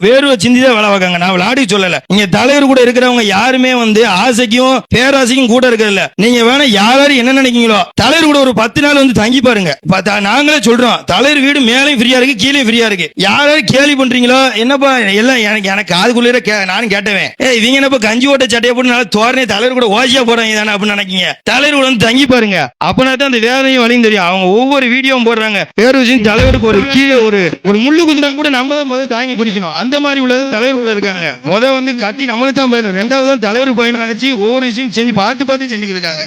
வேர்வை சிந்தி தான் வேலை பார்க்காங்க. நான் விளையாடி சொல்லல. நீங்க தலைவர் கூட இருக்கிறவங்க யாருமே வந்து ஆசைக்கும் பேராசைக்கும் கூட இருக்கிறதில்ல. நீங்க வேணா யாராரு என்ன நினைக்கீங்களோ தலைவர் கூட ஒரு 10 நாள் வந்து தங்கி பாருங்க. நாங்களே சொல்றோம், தலைவர் வீடு மேலையும் ஃப்ரீயா இருக்கு, கீழே ஃப்ரீயா இருக்கு. யாராரு கேலி பண்றீங்களோ என்னப்பா எல்லாம் எனக்கு காதுக்குள்ளே நானும் கேட்டவேன். இவங்க என்னப்பா கஞ்சி ஓட்ட சட்டையை போட்டு நல்லா தோரணை தலைவர் கூட ஓசியா போறாங்க தானே அப்படின்னு நினைக்கீங்க. தலைவர் கூட வந்து தங்கி பாருங்க. அப்படின்னா தான் அந்த வேதனையும் வழியும் தெரியும். அவங்க ஒவ்வொரு வீடியோவும் போடுறாங்க. பேரூசி தலைவருக்கு ஒரு கீழே ஒரு முள்ளு குதிரை கூட நம்ம தான் முதல் தாங்கி பிடிக்கணும். அந்த மாதிரி உள்ளது தலைவர் கூட இருக்காங்க. வந்து கட்டி நம்மளுக்கு தான் பயணம், ரெண்டாவது தான் தலைவர் பயணம் நினைச்சு ஒவ்வொரு விஷயம் செஞ்சு பார்த்து செஞ்சுக்கிட்டு இருக்காங்க.